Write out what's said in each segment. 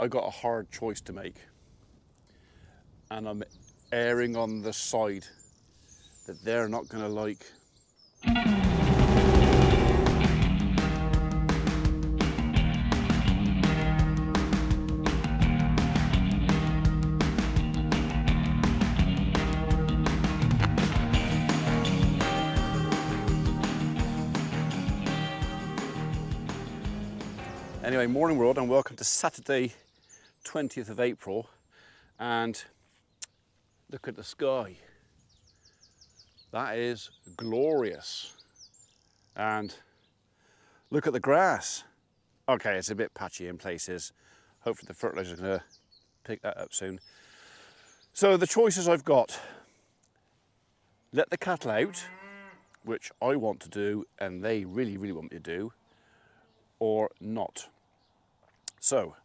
I got a hard choice to make, and I'm erring on the side that they're not going to like. Anyway, morning world, and welcome to Saturday 20th of April, and look at the sky. That is glorious. And look at the grass. Okay, it's a bit patchy in places. Hopefully the fertilizer is going to pick that up soon. So the choices I've got: let the cattle out, which I want to do and they really want me to do, or not. So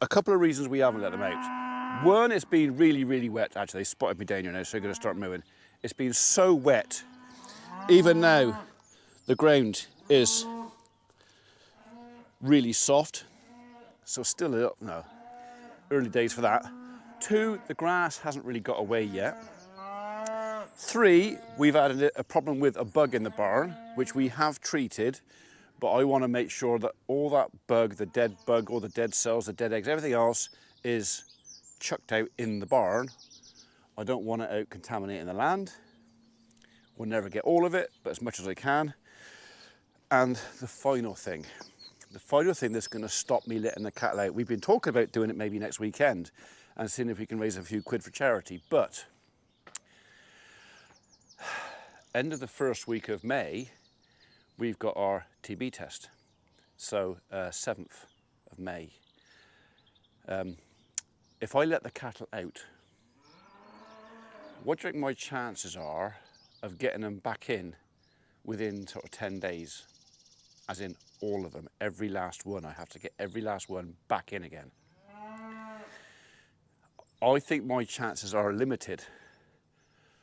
a couple of reasons we haven't let them out. One, it's been really wet. Actually, they spotted me down here now, so I'm going to start mowing. It's been so wet. Even now, the ground is really soft. So still a little, no, early days for that. Two, the grass hasn't really got away yet. Three, we've had a problem with a bug in the barn, which we have treated, but I want to make sure that all that bug, the dead bug, all the dead cells, the dead eggs, everything else is chucked out in the barn. I don't want it out contaminating the land. We'll never get all of it, but as much as I can. And the final thing that's going to stop me letting the cattle out, we've been talking about doing it maybe next weekend and seeing if we can raise a few quid for charity, but end of the first week of May, we've got our TB test. So 7th of May. If I let the cattle out, what do you think my chances are of getting them back in within sort of 10 days? As in all of them, every last one. I have to get every last one back in again. I think my chances are limited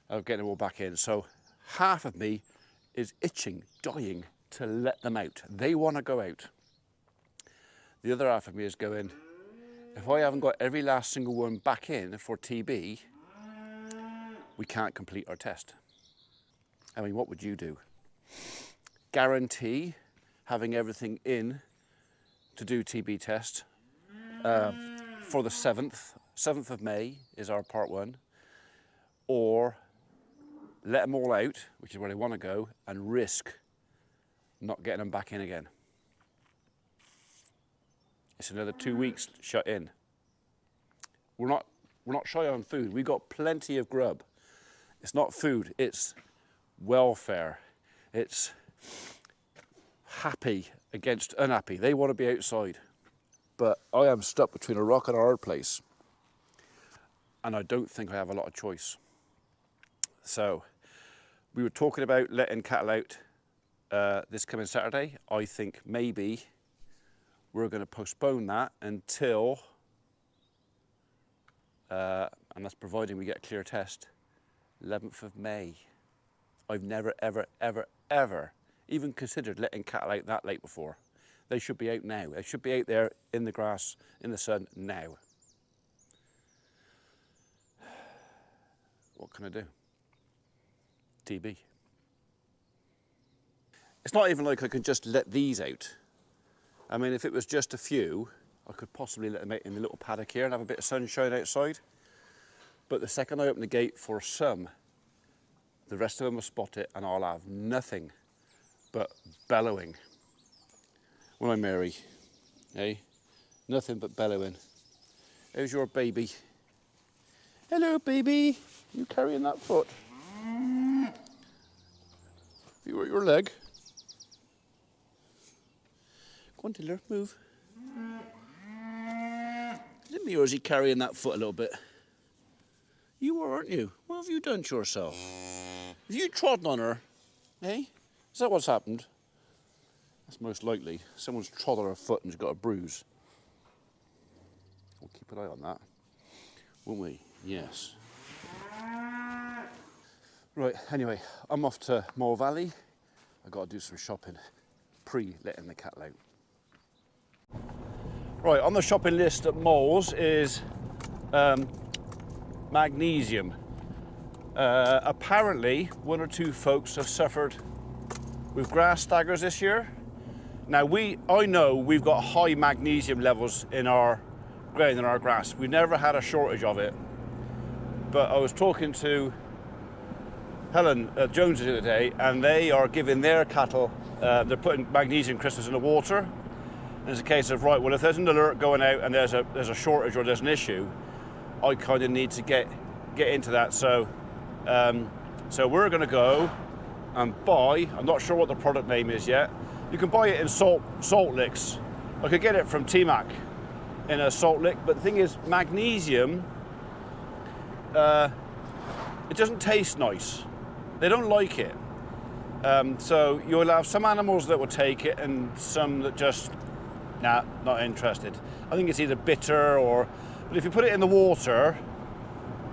of getting them all back in. So half of me is itching, dying to let them out. They want to go out. The other half of me is going, if I haven't got every last single one back in for TB, we can't complete our test. I mean, what would you do? Guarantee having everything in to do TB test for the 7th of May is our part one, or let them all out, which is where they want to go, and risk not getting them back in again. It's another 2 weeks shut in. We're not shy on food. We've got plenty of grub. It's not food, it's welfare. It's happy against unhappy. They want to be outside. But I am stuck between a rock and a hard place. And I don't think I have a lot of choice. So we were talking about letting cattle out this coming Saturday. I think maybe we're going to postpone that until, and that's providing we get a clear test, 11th of May. I've never, ever even considered letting cattle out that late before. They should be out now. They should be out there in the grass, in the sun now. What can I do? TB. It's not even like I could just let these out. I mean, if it was just a few, I could possibly let them out in the little paddock here and have a bit of sunshine outside. But the second I open the gate for some, the rest of them will spot it and I'll have nothing but bellowing when I marry. Hey? Nothing but bellowing. How's your baby? Hello, baby. You carrying that foot? You hurt your leg? Go on, Tiller, move. Is it me or is he carrying that foot a little bit? You were, aren't you? What have you done to yourself? Have you trodden on her? Eh? Is that what's happened? That's most likely. Someone's trod on her foot and she's got a bruise. We'll keep an eye on that, won't we? Yes. Right, anyway, I'm off to Moore Valley. I've got to do some shopping, pre-letting the cattle out. Right, on the shopping list at Moles is magnesium. Apparently, one or two folks have suffered with grass staggers this year. Now, I know we've got high magnesium levels in our grain and our grass. We never had a shortage of it. But I was talking to Helen Jones the other day, and they are giving their cattle, they're putting magnesium crystals in the water. And it's a case of, right, well, if there's an alert going out and there's a shortage or there's an issue, I kind of need to get into that. So we're going to go and buy, I'm not sure what the product name is yet. You can buy it in salt licks. I could get it from T-Mac in a salt lick, but the thing is, magnesium, it doesn't taste nice. They don't like it. So you'll have some animals that will take it and some that just, nah, not interested. I think it's either bitter but if you put it in the water,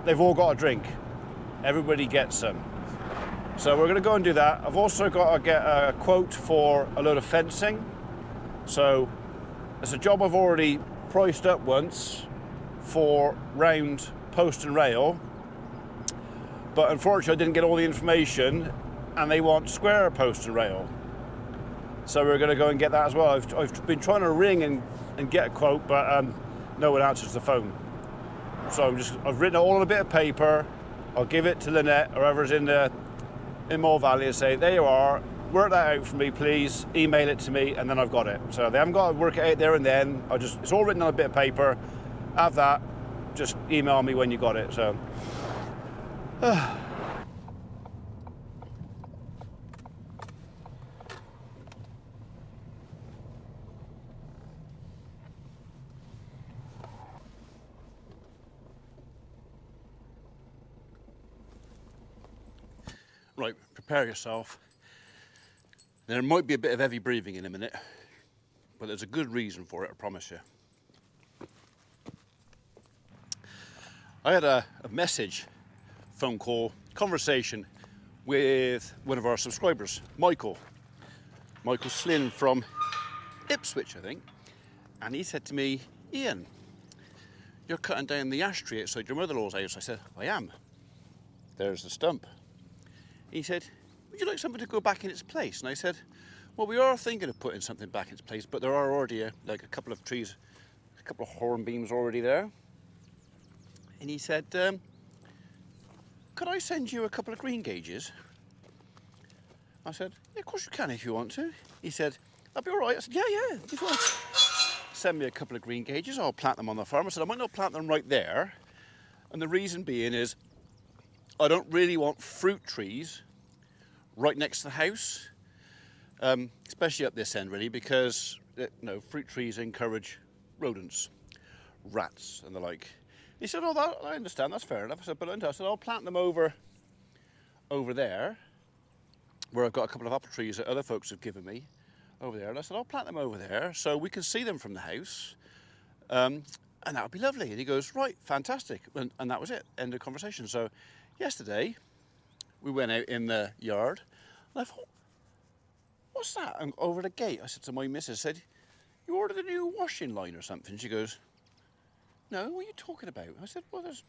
they've all got a drink. Everybody gets some. So we're going to go and do that. I've also got to get a quote for a load of fencing. So it's a job I've already priced up once for round post and rail, but unfortunately I didn't get all the information and they want square post and rail. So we're going to go and get that as well. I've been trying to ring and get a quote, but no one answers the phone. So I've written it all on a bit of paper. I'll give it to Lynette or whoever's in Moore Valley and say, there you are, work that out for me, please, email it to me, and then I've got it. So they haven't got to work it out there and then. It's all written on a bit of paper. Have that, just email me when you got it. So. Right, prepare yourself. There might be a bit of heavy breathing in a minute, but there's a good reason for it, I promise you. I had a message, phone call, conversation with one of our subscribers, Michael Slynn from Ipswich, I think, and he said to me, Ian, you're cutting down the ash tree outside your mother-in-law's house. I said, I am. There's the stump. He said, would you like something to go back in its place? And I said, well, we are thinking of putting something back in its place, but there are already like a couple of trees, a couple of hornbeams already there. And he said, could I send you a couple of green gauges? I said, yeah, of course you can if you want to. He said, that'd be all right. I said, yeah, if you want to send me a couple of green gauges, I'll plant them on the farm. I said, I might not plant them right there. And the reason being is, I don't really want fruit trees right next to the house, especially up this end really, because fruit trees encourage rodents, rats and the like. He said, oh, that, I understand, that's fair enough. I said, but I said, I'll plant them over there, where I've got a couple of apple trees that other folks have given me over there. And I said, I'll plant them over there so we can see them from the house. And that would be lovely. And he goes, right, fantastic. And that was it, end of conversation. So yesterday, we went out in the yard, and I thought, what's that? And over the gate, I said to my missus, said, you ordered a new washing line or something? She goes, no, what are you talking about? I said, well, there's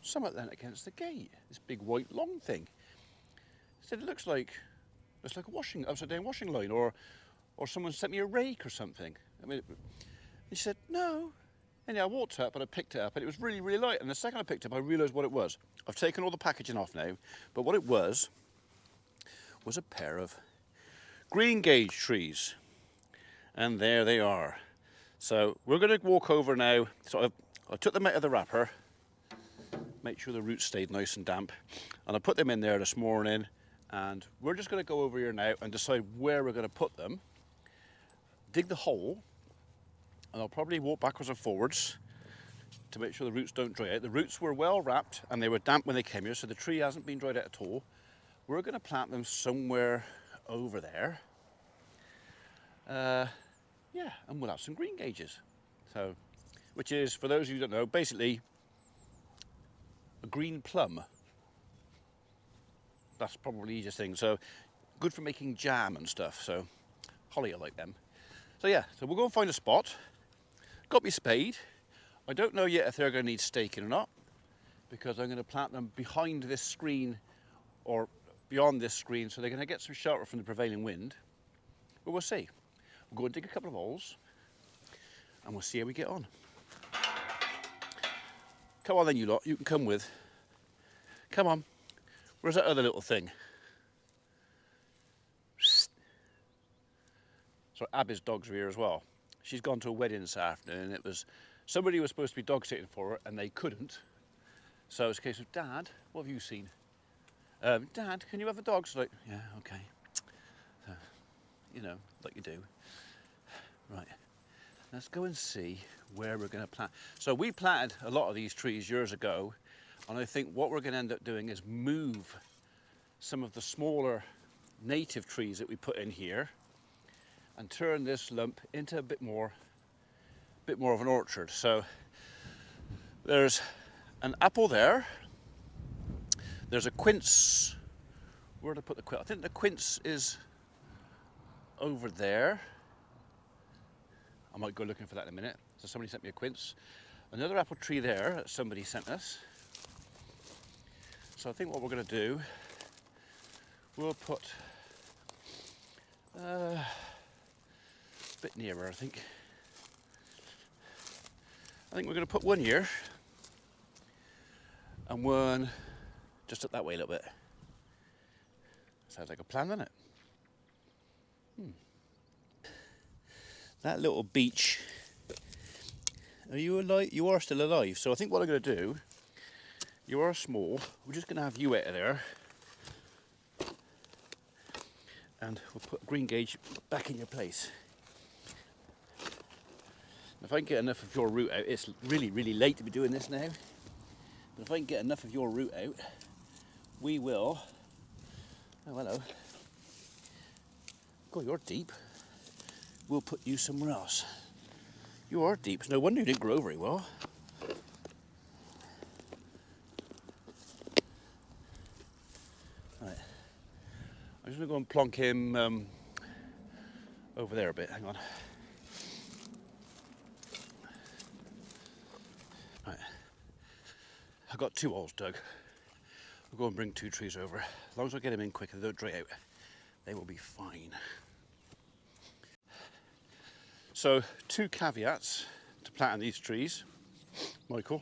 something then against the gate, this big white long thing. He said, it looks like a upside down washing line, or someone sent me a rake or something. I mean, he said, no. And I walked up and I picked it up, and it was really, really light. And the second I picked it up, I realised what it was. I've taken all the packaging off now, but what it was a pair of green gauge trees. And there they are. So we're going to walk over now. So I took them out of the wrapper, make sure the roots stayed nice and damp, and I put them in there this morning. And we're just going to go over here now and decide where we're going to put them, dig the hole, and I'll probably walk backwards and forwards to make sure the roots don't dry out. The roots were well wrapped and they were damp when they came here, so the tree hasn't been dried out at all. We're going to plant them somewhere over there. Yeah, and we'll have some green gauges. So, which is, for those of you who don't know, basically a green plum. That's probably the easiest thing. So good for making jam and stuff. So Holly, I like them. So yeah, so we'll go and find a spot, Got me spade. I don't know yet if they're going to need staking or not, because I'm going to plant them behind this screen or beyond this screen, so they're going to get some shelter from the prevailing wind. But we'll see. We'll go and dig a couple of holes and we'll see how we get on. Come on then, you lot, you can come with. Come on. Where's that other little thing? So Abby's dogs are here as well. She's gone to a wedding this afternoon. It was somebody was supposed to be dog sitting for her and they couldn't. So it's a case of, Dad, what have you seen? Dad, can you have the dogs? Like, yeah, okay. So, you know, like you do. Right, let's go and see where we're going to plant. So we planted a lot of these trees years ago, and I think what we're going to end up doing is move some of the smaller native trees that we put in here and turn this lump into a bit more of an orchard. So there's an apple there. There's a quince. Where did I put the quince? I think the quince is over there. I might go looking for that in a minute. So somebody sent me a quince. Another apple tree there that somebody sent us. So I think what we're going to do, we'll put a bit nearer, I think. I think we're going to put one here and one just up that way a little bit. Sounds like a plan, doesn't it? That little beech. Are you alive? You are still alive. So I think what I'm going to do, you are small. We're just going to have you out of there. And we'll put green gauge back in your place. If I can get enough of your root out, it's really, really late to be doing this now. But if I can get enough of your root out, we will. Oh, hello. God, you're deep. We'll put you somewhere else. You are deep. It's no wonder you didn't grow very well. Right. I'm just going to go and plonk him over there a bit. Hang on. Right. I've got 2 holes dug. I'll go and bring 2 trees over. As long as I get them in quick and they don't dry out, they will be fine. So 2 caveats to planting these trees, Michael.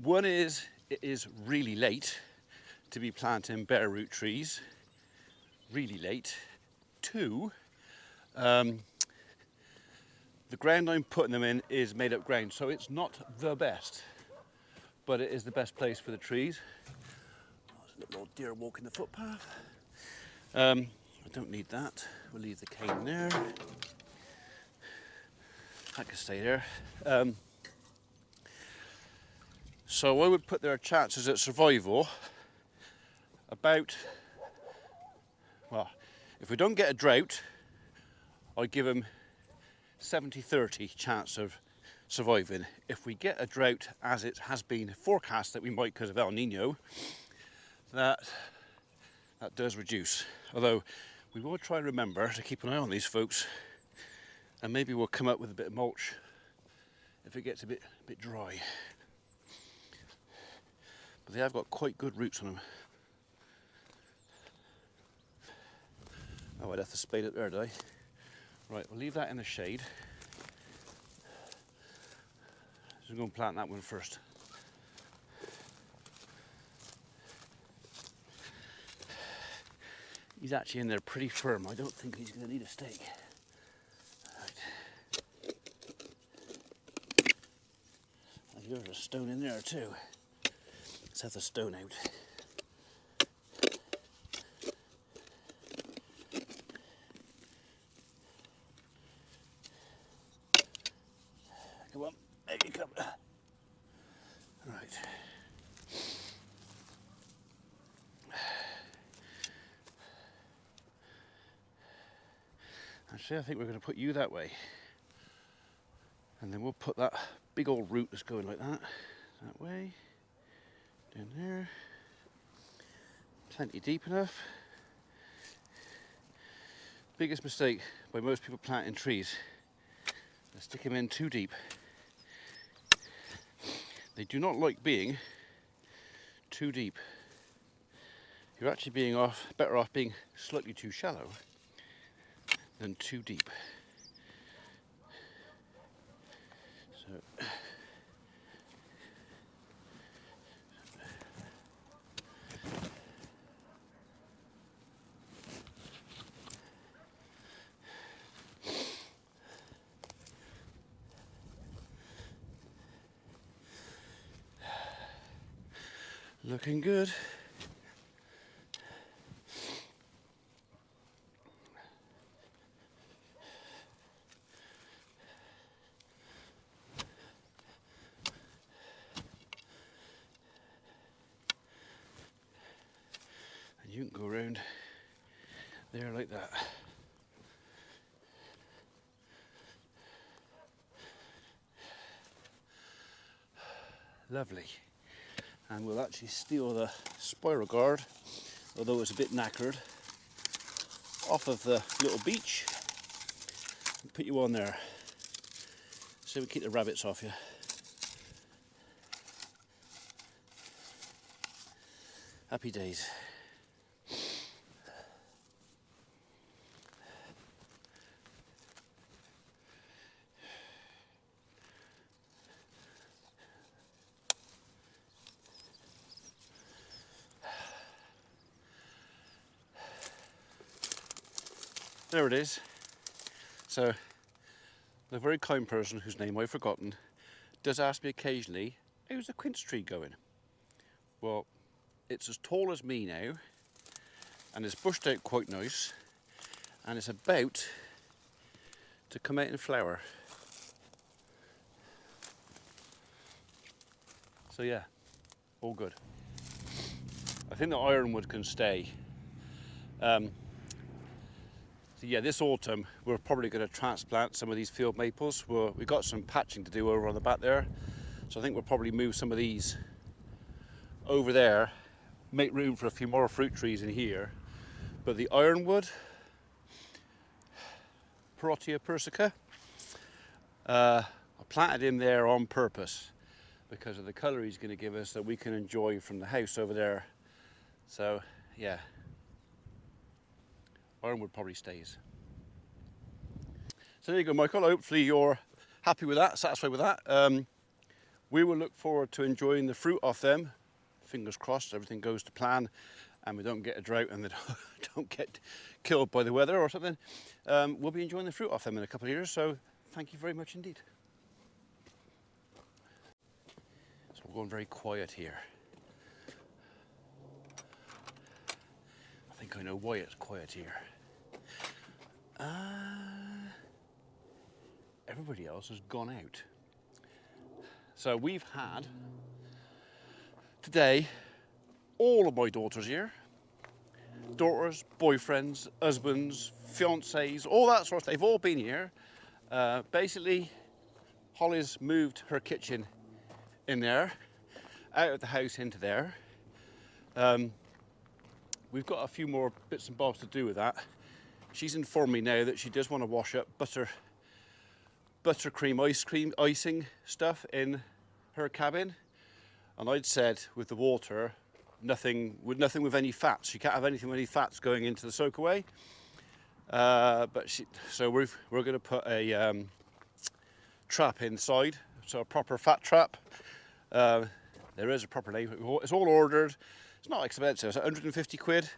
One is, it is really late to be planting bare root trees, really late. 2, the ground I'm putting them in is made up ground, so it's not the best, but it is the best place for the trees. Oh, there's a little old deer walking the footpath. I don't need that, we'll leave the cane there. That can stay there. So I would put their chances at survival about, well, if we don't get a drought, I'd give them 70-30 chance of surviving. If we get a drought, as it has been forecast that we might because of El Nino, that does reduce. Although we will try and remember to keep an eye on these folks, and maybe we'll come up with a bit of mulch if it gets a bit dry. But they have got quite good roots on them. Oh, I left the spade up there, did I? Right, we'll leave that in the shade. So we're going to plant that one first. He's actually in there pretty firm. I don't think he's going to need a stake. There's a stone in there too. Let's have the stone out. Come on, there you come. Right. Actually, I think we're going to put you that way. And then we'll put that big old root that's going like that way, down there, plenty deep enough. Biggest mistake by most people planting trees, Let's stick them in too deep. They do not like being too deep. You're actually better off being slightly too shallow than too deep. So looking good. And you can go around there like that. Lovely. And we'll actually steal the spiral guard, although it's a bit knackered, off of the little beach and put you on there so we keep the rabbits off you. Happy days. There it is. So the very kind person whose name I've forgotten does ask me occasionally, how's the quince tree going? Well, it's as tall as me now and it's bushed out quite nice and it's about to come out in flower. So yeah, all good. I think the ironwood can stay. So yeah, this autumn we're probably going to transplant some of these field maples. We've got some patching to do over on the back there, so I think we'll probably move some of these over there, make room for a few more fruit trees in here. But the ironwood, Parotia persica, I planted him there on purpose because of the colour he's going to give us that we can enjoy from the house over there. So yeah, ironwood probably stays. So there you go, Michael. Hopefully you're happy with that, satisfied with that. We will look forward to enjoying the fruit off them. Fingers crossed everything goes to plan and we don't get a drought and they don't get killed by the weather or something. We'll be enjoying the fruit off them in a couple of years, so thank you very much indeed. So we're going very quiet here. I think I know why it's quiet here. Everybody else has gone out. So we've had, today, all of my daughters here. Daughters, boyfriends, husbands, fiancés, all that sort of stuff. They've all been here. Basically, Holly's moved her kitchen in there, out of the house into there. We've got a few more bits and bobs to do with that. She's informed me now that she does want to wash up buttercream icing stuff in her cabin. And I'd said with the water, nothing with any fats. You can't have anything with any fats going into the soakaway. So we're going to put a trap inside, so a proper fat trap. There is a proper name. It's all ordered. It's not expensive. It's 150 quid.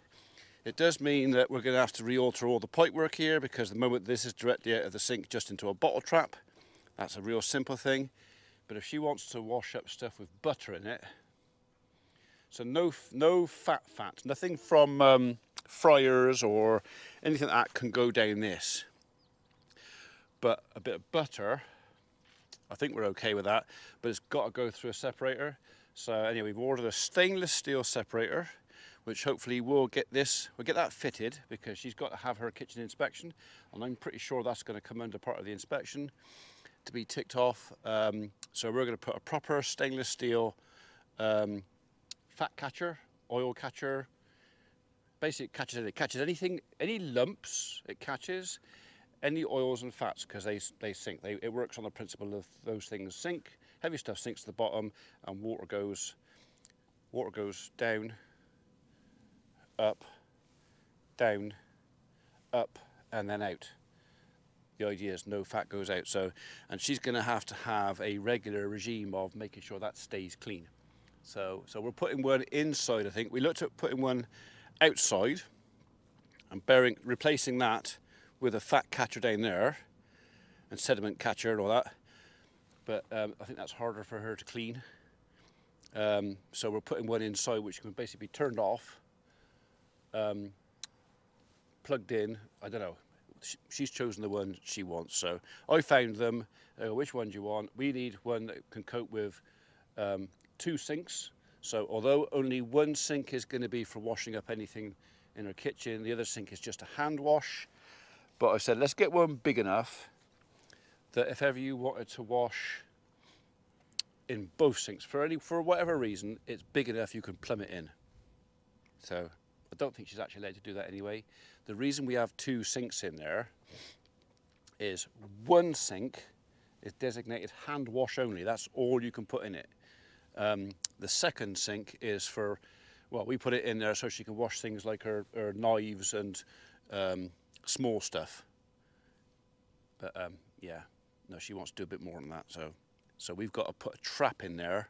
It does mean that we're going to have to re-alter all the pipework here because the moment this is directly out of the sink just into a bottle trap. That's a real simple thing. But if she wants to wash up stuff with butter in it, so no fat, nothing from fryers or anything like that can go down this. But a bit of butter, I think we're okay with that, but it's got to go through a separator. So anyway, we've ordered a stainless steel separator, which hopefully we'll get that fitted because she's got to have her kitchen inspection, and I'm pretty sure that's going to come under part of the inspection to be ticked off. So we're going to put a proper stainless steel fat catcher, oil catcher. Basically, it catches anything, any lumps it catches, any oils and fats because they sink. It works on the principle of those things sink. Heavy stuff sinks to the bottom, and water goes down, up, down, up, and then out. The idea is no fat goes out. So, and she's going to have a regular regime of making sure that stays clean. So we're putting one inside. I think we looked at putting one outside and replacing that with a fat catcher down there and sediment catcher and all that. But I think that's harder for her to clean. So we're putting one inside which can basically be turned off, plugged in. I don't know. She's chosen the one she wants. So I found them. Which one do you want? We need one that can cope with 2 sinks. So although only one sink is going to be for washing up anything in her kitchen, the other sink is just a hand wash. But I said, let's get one big enough that if ever you wanted to wash in both sinks, for whatever reason, it's big enough you can plumb it in. So I don't think she's actually allowed to do that anyway. The reason we have 2 sinks in there is one sink is designated hand wash only. That's all you can put in it. The second sink is for, well, we put it in there so she can wash things like her knives and small stuff. But yeah, no, she wants to do a bit more than that. So we've got to put a trap in there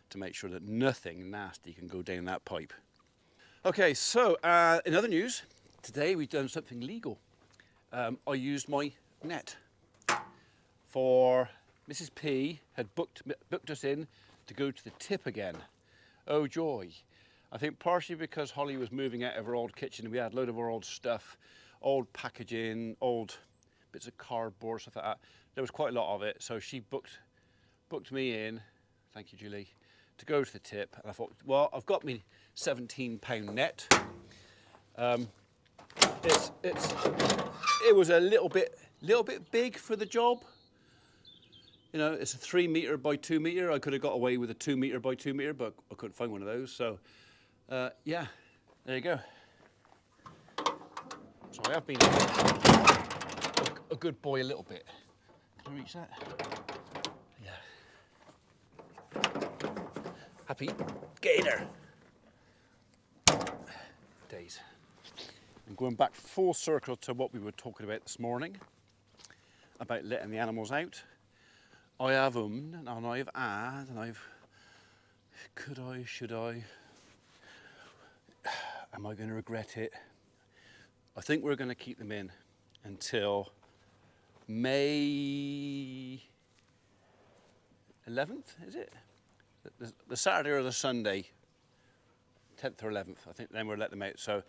to make sure that nothing nasty can go down that pipe. Okay, so in other news, today we've done something legal. I used my net for Mrs. P had booked us in to go to the tip again. Oh joy. I think partially because Holly was moving out of her old kitchen and we had a load of our old stuff, old packaging, old bits of cardboard, stuff like that. There was quite a lot of it, so she booked me in, thank you Julie, to go to the tip. And I thought, well, I've got me £17 net. It was a little bit big for the job. You know, it's a 3 metre by 2 metre. I could have got away with a 2 metre by 2 metre, but I couldn't find one of those. So, yeah, there you go. So I have been a good boy a little bit. Can I reach that? Yeah. Happy? Get in there. Days. And going back full circle to what we were talking about this morning, about letting the animals out. I have and I've and I've, could I, should I, am I going to regret it? I think we're going to keep them in until May 11th, is it? The Saturday or the Sunday, 10th or 11th, I think then we'll let them out. So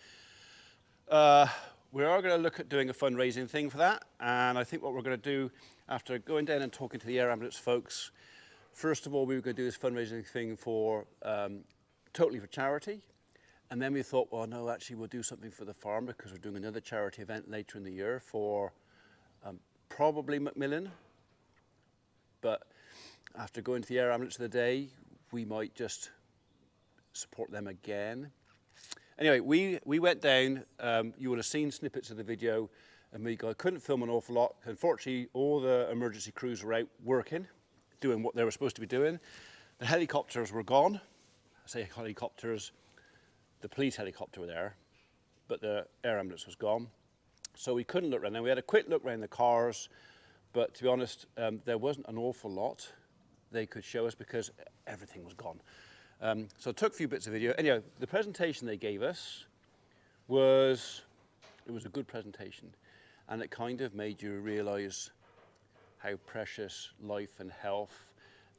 we are going to look at doing a fundraising thing for that, and I think what we're going to do after going down and talking to the air ambulance folks, first of all we were going to do this fundraising thing for totally for charity, and then we thought, well no, actually we'll do something for the farm because we're doing another charity event later in the year for probably Macmillan, but after going to the air ambulance of the day we might just support them again. Anyway, we went down, you would have seen snippets of the video, and I couldn't film an awful lot. Unfortunately, all the emergency crews were out working, doing what they were supposed to be doing. The helicopters were gone. I say helicopters, the police helicopter were there, but the air ambulance was gone. So we couldn't look around. Now we had a quick look around the cars, but to be honest, there wasn't an awful lot they could show us because everything was gone. So I took a few bits of video. Anyway, the presentation they gave us it was a good presentation, and it kind of made you realise how precious life and health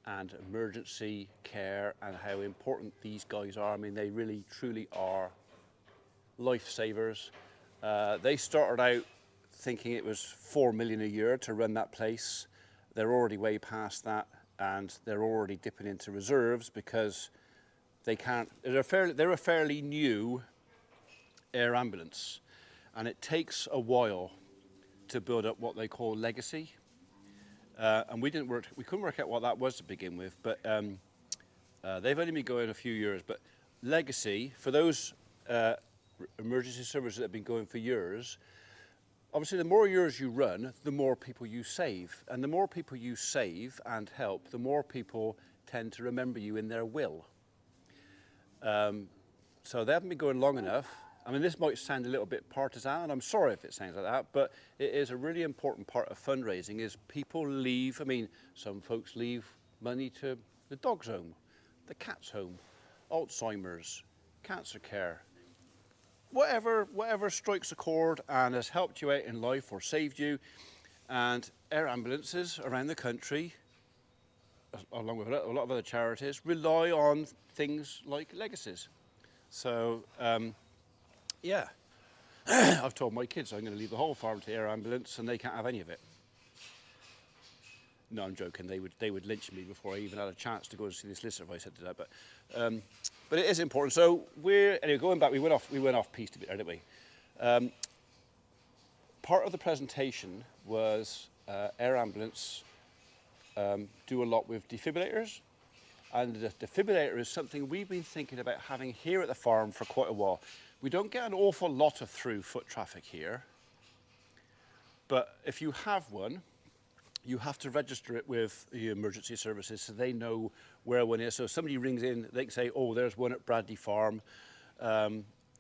and emergency care and how important these guys are. I mean, they really, truly are lifesavers. They started out thinking it was 4 million a year to run that place. They're already way past that, and they're already dipping into reserves because they can't. They're a fairly new air ambulance, and it takes a while to build up what they call legacy. And we couldn't work out what that was to begin with, but they've only been going a few years. But legacy, for those emergency services that have been going for years, obviously the more years you run, the more people you save. And the more people you save and help, the more people tend to remember you in their will. So they haven't been going long enough. I mean, this might sound a little bit partisan, and I'm sorry if it sounds like that, but it is a really important part of fundraising is people leave, I mean, some folks leave money to the dog's home, the cat's home, Alzheimer's, cancer care, whatever strikes a chord and has helped you out in life or saved you. And air ambulances around the country, along with a lot of other charities, rely on things like legacies. So, yeah, I've told my kids I'm going to leave the whole farm to the air ambulance and they can't have any of it. No, I'm joking. They would lynch me before I even had a chance to go and see this solicitor if I said to that. But it is important. So anyway, going back. We went off piste a bit there, didn't we? Part of the presentation was air ambulance do a lot with defibrillators. And the defibrillator is something we've been thinking about having here at the farm for quite a while. We don't get an awful lot of through foot traffic here, but if you have one, you have to register it with the emergency services so they know where one is. So if somebody rings in, they can say, oh, there's one at Bradley Farm. I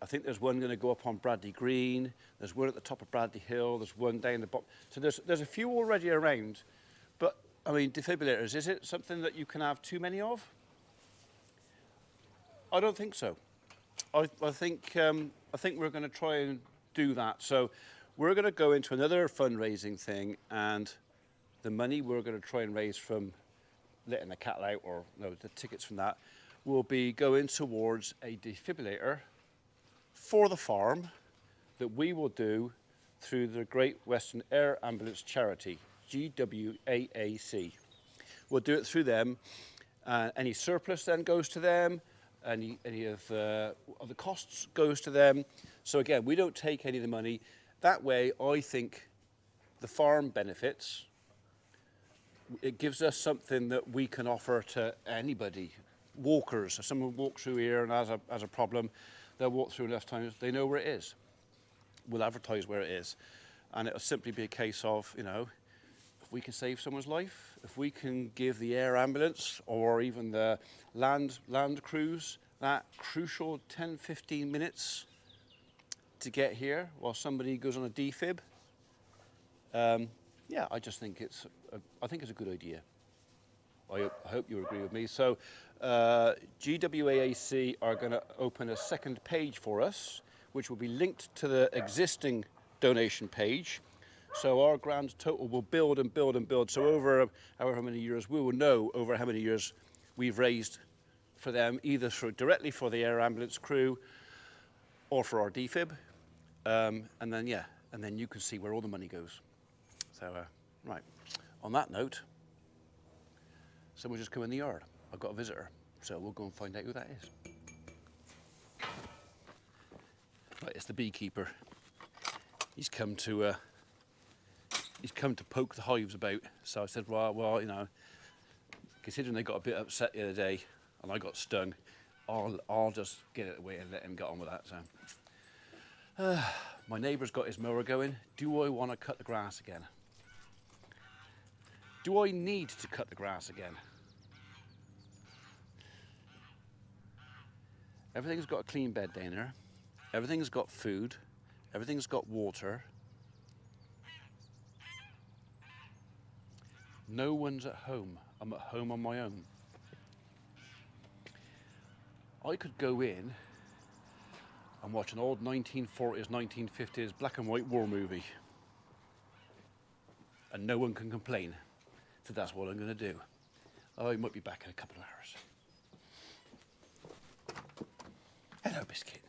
think there's one going to go up on Bradley Green. There's one at the top of Bradley Hill. There's one down the bottom. So there's a few already around. But, I mean, defibrillators, is it something that you can have too many of? I don't think so. I think we're going to try and do that. So we're going to go into another fundraising thing, and the money we're going to try and raise from letting the cattle out, or no, the tickets from that, will be going towards a defibrillator for the farm that we will do through the Great Western Air Ambulance Charity, GWAAC. We'll do it through them. Any surplus then goes to them. Any of the costs goes to them. So again, we don't take any of the money. That way, I think the farm benefits. It gives us something that we can offer to anybody. Walkers, if someone walks through here and has a problem, they'll walk through left times, they know where it is. We'll advertise where it is. And it'll simply be a case of, you know, if we can save someone's life, if we can give the air ambulance or even the land crews that crucial 10, 15 minutes to get here while somebody goes on a defib, yeah, I just think it's a good idea. I hope you agree with me. So GWAAC are going to open a second page for us, which will be linked to the existing donation page. So our grand total will build and build and build. So over however many years, we will know over how many years we've raised for them, either directly for the air ambulance crew or for our defib. And then you can see where all the money goes. So, right, on that note, someone just come in the yard. I've got a visitor, so we'll go and find out who that is. Right, it's the beekeeper. He's come to poke the hives about. So I said, well, you know, considering they got a bit upset the other day and I got stung, I'll just get it away and let him get on with that. So, my neighbour's got his mower going. Do I want to cut the grass again? Do I need to cut the grass again? Everything's got a clean bed down there. Everything's got food. Everything's got water. No one's at home. I'm at home on my own. I could go in and watch an old 1940s, 1950s black and white war movie. And no one can complain. So that's what I'm going to do. I might be back in a couple of hours. Hello, Biscuit.